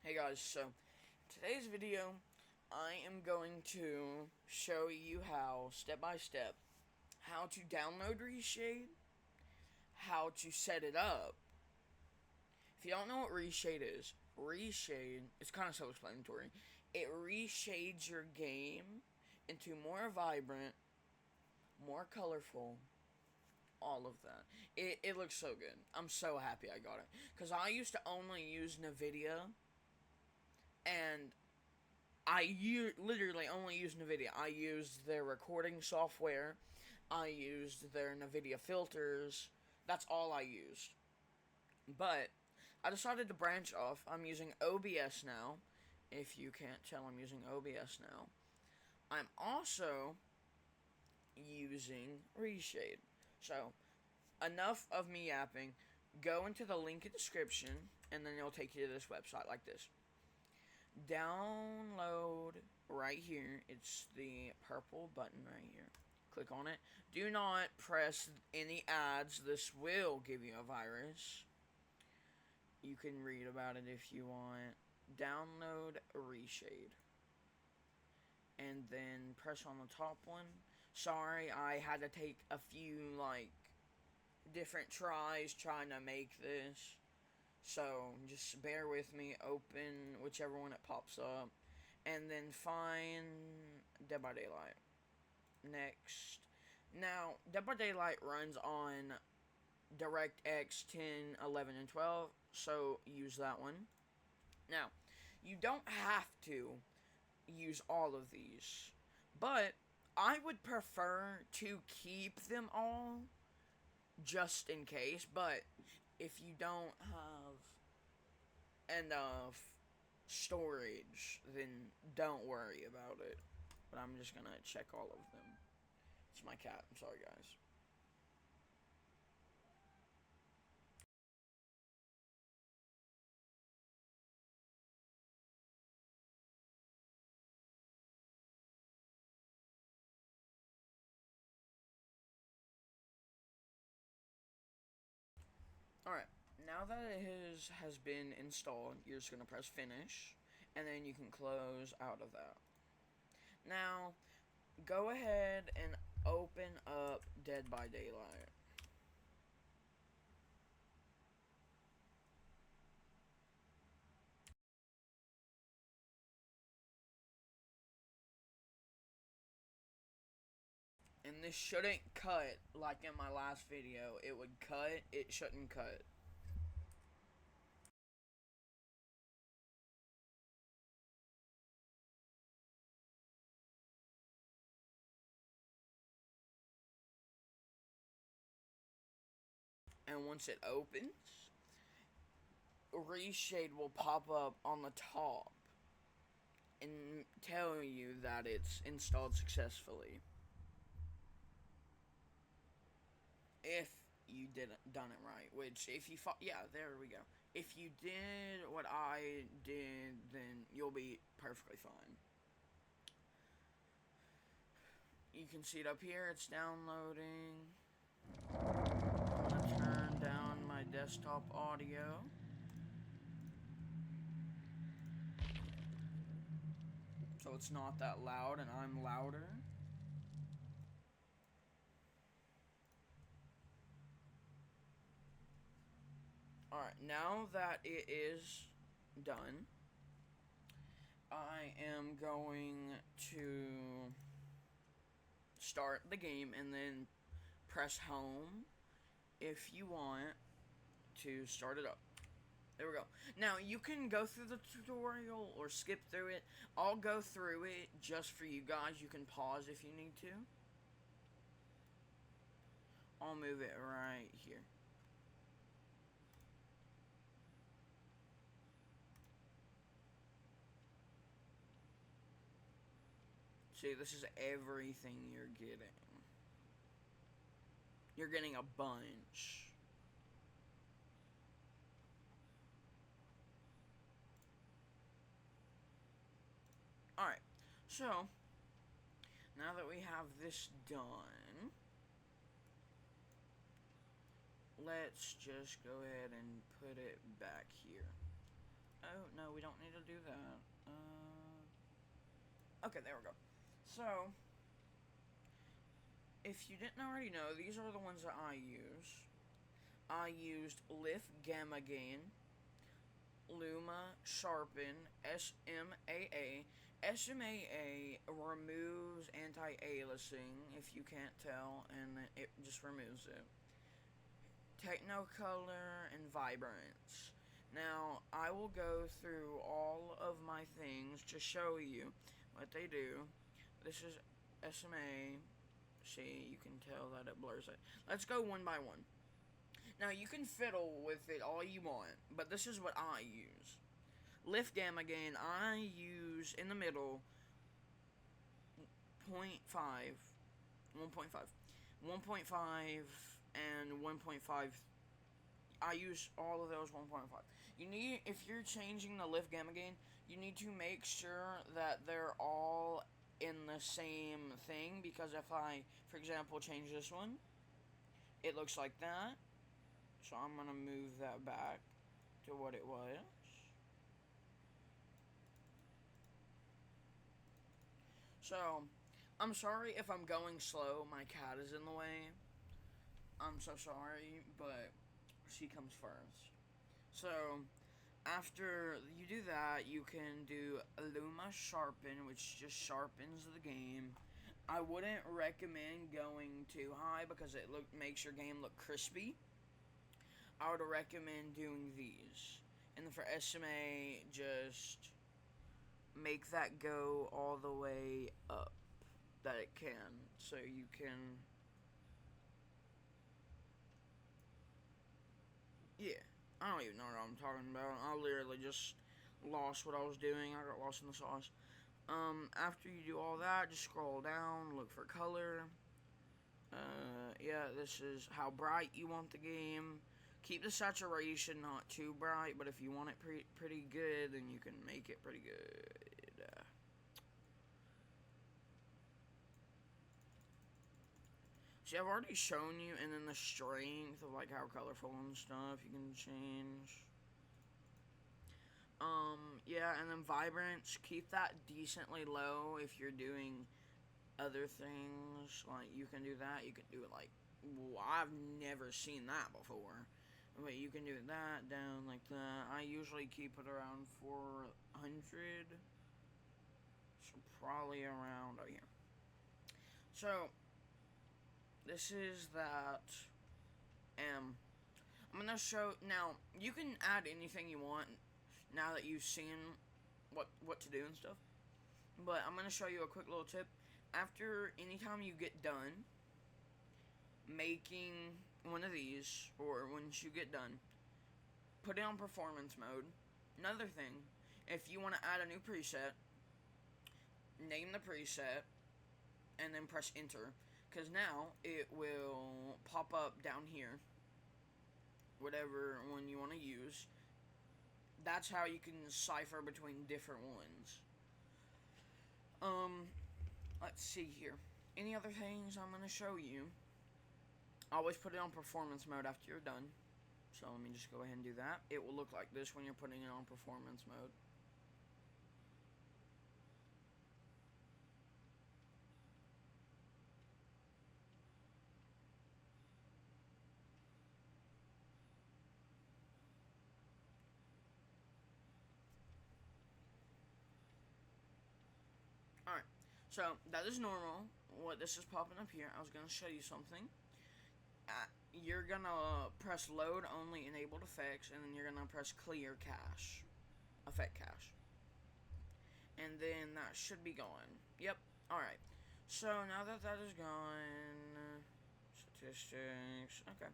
Hey guys, so today's video I am going to show you how, step by step, how to download ReShade, how to set it up. If you don't know what ReShade is, ReShade, it's kind of self-explanatory. It reshades your game into more vibrant, more colorful, all of that. It looks so good. I'm so happy I got it. Because I used to only use NVIDIA, and literally only used NVIDIA. I used their recording software. I used their NVIDIA filters. That's all I used. But I decided to branch off. I'm using OBS now. If you can't tell, I'm using OBS now. I'm also using ReShade. So, enough of me yapping. Go into the link in the description, and then it'll take you to this website like this. Download right here. It's the purple button right here. Click on it. Do not press any ads. This will give you a virus. You can read about it if you want. Download ReShade. And then press on the top one. Sorry, I had to take a few, different tries trying to make this. So, just bear with me, open whichever one it pops up, and then find Dead by Daylight. Next. Now, Dead by Daylight runs on DirectX 10, 11, and 12, so use that one. Now, you don't have to use all of these, but I would prefer to keep them all just in case, but if you don't have enough storage, then don't worry about it. But I'm just gonna check all of them. It's my cat. I'm sorry, guys. Alright, now that it has been installed, you're just gonna press finish, and then you can close out of that. Now, go ahead and open up Dead by Daylight. And this shouldn't cut like in my last video. It would cut, it shouldn't cut. And once it opens, ReShade will pop up on the top and tell you that it's installed successfully. If you didn't done it right, which if you yeah, there we go. If you did what I did, then you'll be perfectly fine. You can see it up here, it's downloading. I'm gonna turn down my desktop audio. So it's not that loud and I'm louder. Alright, now that it is done, I am going to start the game and then press home if you want to start it up. There we go. Now, you can go through the tutorial or skip through it. I'll go through it just for you guys. You can pause if you need to. I'll move it right here. See, this is everything you're getting. You're getting a bunch. Alright, so, now that we have this done, let's just go ahead and put it back here. Oh, no, we don't need to do that. Okay, there we go. So, if you didn't already know, these are the ones that I use. I used Lift Gamma Gain, Luma Sharpen, SMAA. SMAA removes anti-aliasing, if you can't tell, and it just removes it. Technicolor and Vibrance. Now, I will go through all of my things to show you what they do. This is SMA. See, you can tell that it blurs it. Let's go one by one. Now, you can fiddle with it all you want, but this is what I use. Lift Gamma Gain, I use in the middle 0.5, 1.5, and 1.5. I use all of those 1.5. You need, if you're changing the Lift Gamma Gain, you need to make sure that they're all in the same thing, because if I, for example, change this one, it looks like that. So I'm going to move that back to what it was. So, I'm sorry if I'm going slow. My cat is in the way. I'm so sorry, but she comes first. So, after you do that, you can do Luma Sharpen, which just sharpens the game. I wouldn't recommend going too high because it makes your game look crispy. I would recommend doing these. And then for SMA, just make that go all the way up that it can. So you can... Yeah. I don't even know what I'm talking about. I literally just lost what I was doing. I got lost in the sauce. After you do all that, just scroll down, look for color. Yeah, this is how bright you want the game. Keep the saturation not too bright, but if you want it pretty good, then you can make it pretty good. See, I've already shown you, and then the strength of like how colorful and stuff you can change. Yeah, and then vibrance, keep that decently low if you're doing other things. Like, you can do that, you can do it like, well, I've never seen that before. But you can do that down like that. I usually keep it around 400. So probably around, oh yeah. So, this is that, I'm gonna show, now, you can add anything you want now that you've seen what to do and stuff. But I'm gonna show you a quick little tip. After, anytime you get done making one of these, or once you get done, put it on performance mode. Another thing, if you want to add a new preset, name the preset, and then press enter, because now it will pop up down here, whatever one you want to use. That's how you can cipher between different ones. Let's see here. Any other things I'm going to show you? Always put it on performance mode after you're done. So let me just go ahead and do that. It will look like this when you're putting it on performance mode. Alright, so that is normal. What this is popping up here, I was going to show you something. You're going to press load only enabled effects, and then you're going to press clear cache. Effect cache. And then that should be gone. Yep, alright. So now that that is gone, statistics, okay.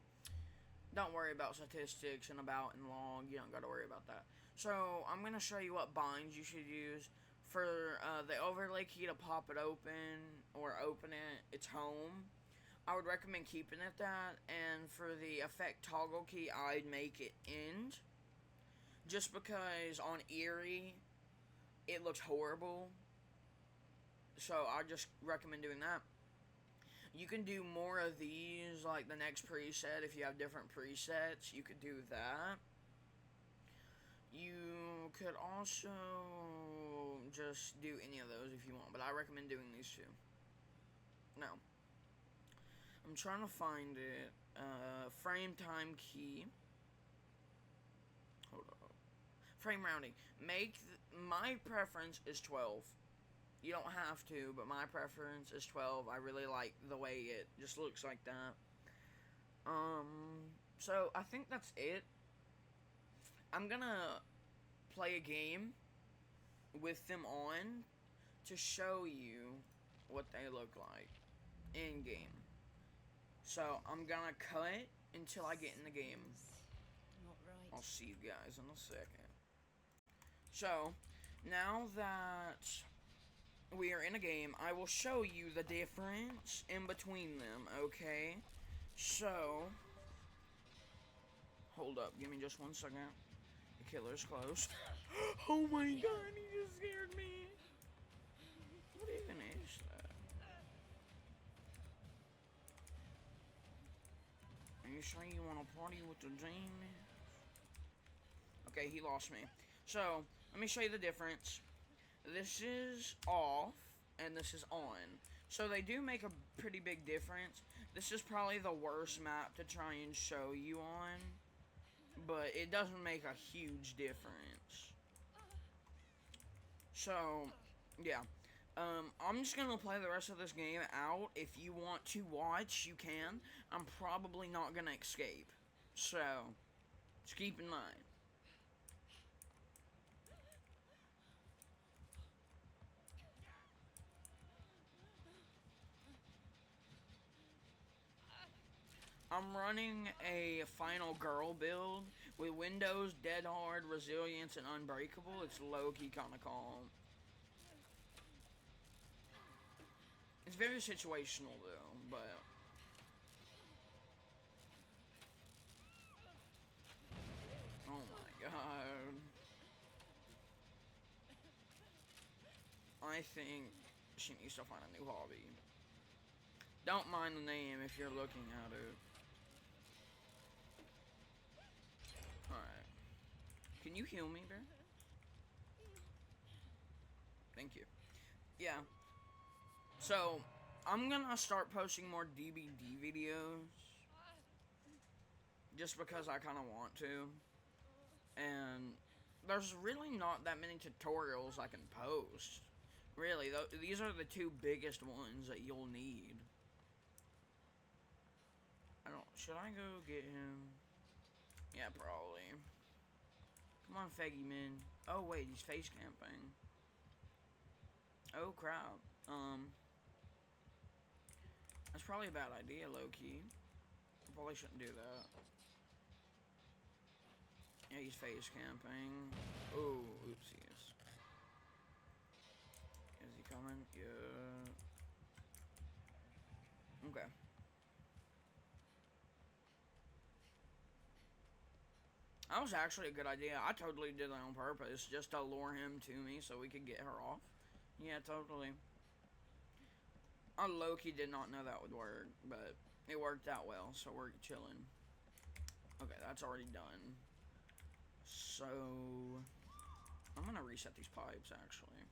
Don't worry about statistics and about and log, you don't got to worry about that. So I'm going to show you what binds you should use. For the overlay key to pop it open, or open it, it's home. I would recommend keeping it that, and for the effect toggle key, I'd make it end. Just because on Eerie, it looks horrible. So I just recommend doing that. You can do more of these, like the next preset, if you have different presets, you could do that. You could also just do any of those if you want, but I recommend doing these two. Now, I'm trying to find it. Frame time key. Hold on. Frame rounding. My preference is 12. You don't have to, but my preference is 12. I really like the way it just looks like that. So I think that's it. I'm gonna play a game with them on to show you what they look like in game. So I'm gonna cut until I get in the game. Not right. I'll see you guys in a second. So now that we are in a game, I will show you the difference in between them, okay? So, hold up, give me just 1 second. The killer's close. Oh my god, he just scared me. What even is that? Are you sure you want to party with the demon? Okay, he lost me. So, let me show you the difference. This is off, and this is on. So they do make a pretty big difference. This is probably the worst map to try and show you on, but it doesn't make a huge difference. So, yeah. I'm just gonna play the rest of this game out. If you want to watch, you can. I'm probably not gonna escape. So, just keep in mind. I'm running a final girl build with Windows, Dead Hard, Resilience, and Unbreakable. It's low-key kind of calm. It's very situational though, but... Oh my god. I think she needs to find a new hobby. Don't mind the name if you're looking at it. Alright. Can you heal me, bro? Thank you. Yeah. So, I'm gonna start posting more DBD videos. Just because I kind of want to. And there's really not that many tutorials I can post. Really, these are the two biggest ones that you'll need. Should I go get him? Yeah, probably. Come on, Feggy man. Oh wait, he's face camping. Oh crap. That's probably a bad idea, low-key. I probably shouldn't do that. Yeah, he's face camping. Oh, oopsies. Is he coming? Yeah. Okay. That was actually a good idea. I totally did that on purpose, just to lure him to me so we could get her off. Yeah, totally. I low-key did not know that would work, but it worked out well, so we're chilling. Okay, that's already done. So, I'm gonna reset these pipes, actually.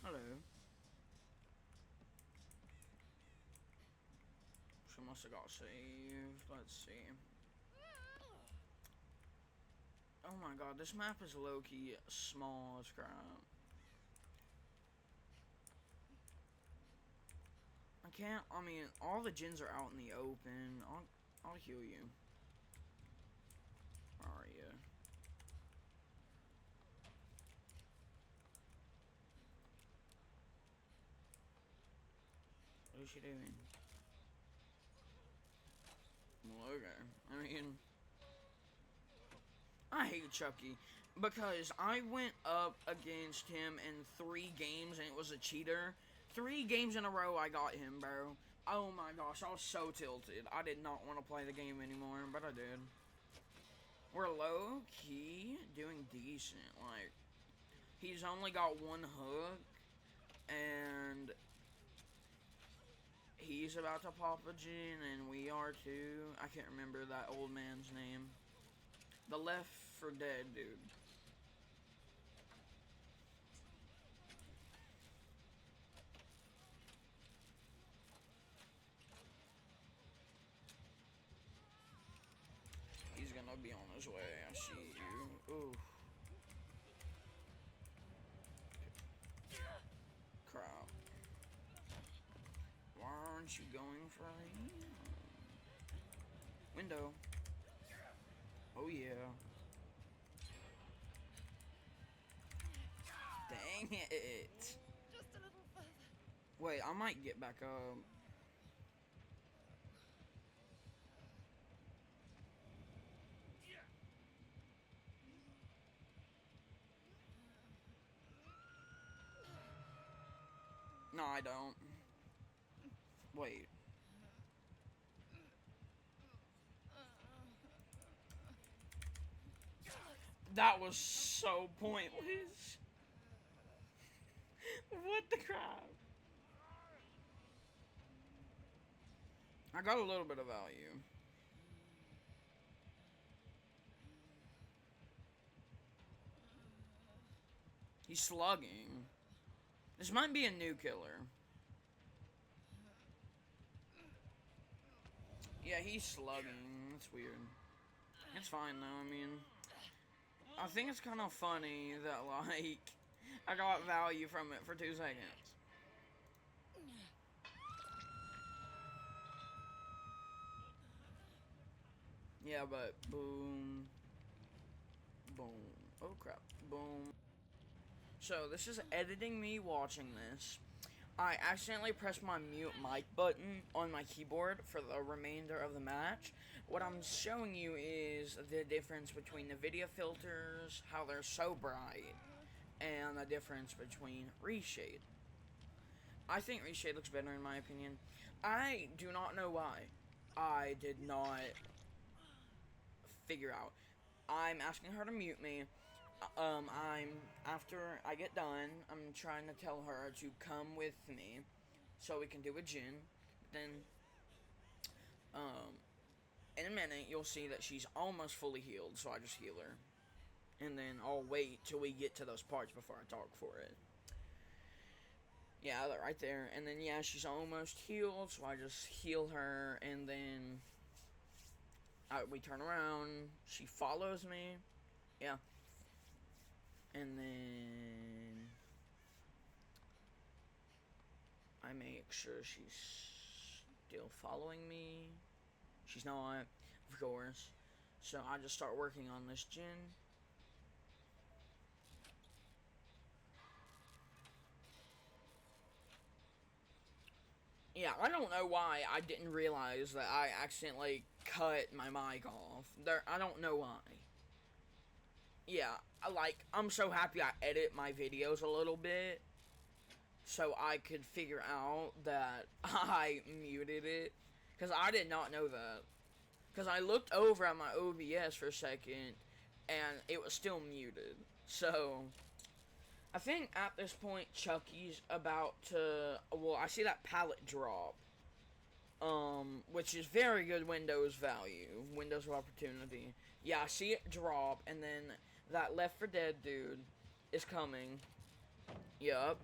Hello. She must have got saved. Let's see. Oh my god, this map is low-key small as crap. I mean, all the gens are out in the open. I'll heal you. Where are you? What is she doing? Well, okay. I mean, I hate Chucky because I went up against him in 3 games and it was a cheater. 3 games in a row I got him, bro. Oh my gosh, I was so tilted. I did not want to play the game anymore, but I did. We're low-key doing decent. Like, he's only got 1 hook, and He's about to pop a gin, and we are too. I can't remember that old man's name. The Left for Dead dude. He's gonna be on his way. I see you. Ooh. Crap. Why aren't you going for him? Window. Oh yeah. Dang it. Just a little further. Wait, I might get back up. No, I don't. Wait. That was so pointless. What the crap? I got a little bit of value. He's slugging. This might be a new killer. Yeah, he's slugging. That's weird. It's fine though, I mean, I think it's kind of funny that, like, I got value from it for 2 seconds. Yeah, but boom. Boom. Oh crap. Boom. So, this is editing me watching this. I accidentally pressed my mute mic button on my keyboard for the remainder of the match. What I'm showing you is the difference between the video filters, how they're so bright, and the difference between ReShade. I think ReShade looks better in my opinion. I do not know why. I did not figure out. I'm asking her to mute me. After I get done, I'm trying to tell her to come with me so we can do a gin. Then, in a minute, you'll see that she's almost fully healed, so I just heal her. And then I'll wait till we get to those parts before I talk for it. Yeah, right there. And then, yeah, she's almost healed, so I just heal her, and then we turn around. She follows me. Yeah. And then I make sure she's still following me. She's not, of course. So I just start working on this gin. Yeah, I don't know why I didn't realize that I accidentally cut my mic off. I don't know why. Yeah, I'm so happy I edit my videos a little bit so I could figure out that I muted it, because I did not know that. Because I looked over at my OBS for a second and it was still muted. So I think at this point Chucky's about to, well, I see that pallet drop, which is very good Windows value, Windows of opportunity. Yeah, I see it drop, and then that Left 4 Dead dude is coming. Yup.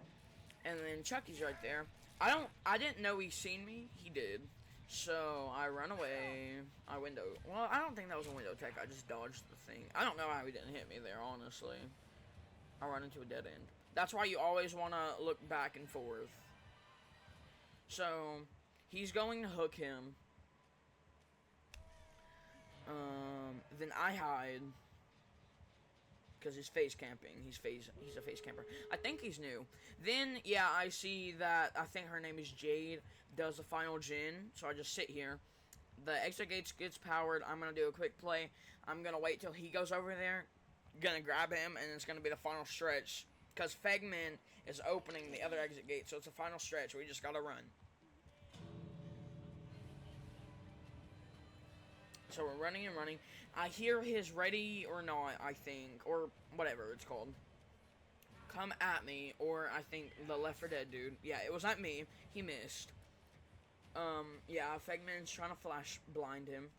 And then Chucky's right there. I didn't know he seen me. He did. So I run away. I window. Well, I don't think that was a window tech. I just dodged the thing. I don't know how he didn't hit me there, honestly. I run into a dead end. That's why you always want to look back and forth. So he's going to hook him. Then I hide. Because he's face camping. He's a face camper. I think he's new. Then, yeah, I see that, I think her name is Jade, does the final gin. So I just sit here. The exit gates gets powered. I'm going to do a quick play. I'm going to wait till he goes over there. Gonna grab him, and it's going to be the final stretch. Because Fegman is opening the other exit gate. So it's a final stretch. We just got to run. So we're running and running. I hear his ready or not, I think, or whatever it's called, come at me, or I think the Left 4 Dead dude. Yeah, it was at me. He missed. Yeah, Fegman's trying to flash blind him.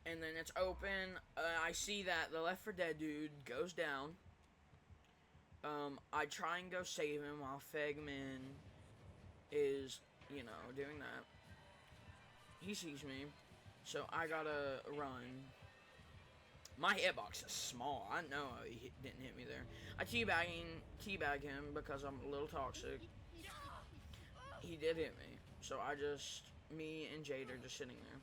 And then it's open. I see that the Left 4 Dead dude goes down. I try and go save him while Fegman is, you know, doing that. He sees me, so I gotta run. My hitbox is small. I know he didn't hit me there. I teabag him because I'm a little toxic. He did hit me, so me and Jade are just sitting there.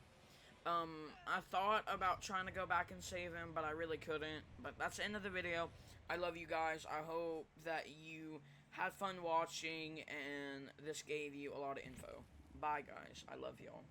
I thought about trying to go back and save him, but I really couldn't. But that's the end of the video. I love you guys. I hope that you had fun watching, and this gave you a lot of info. Bye, guys. I love y'all.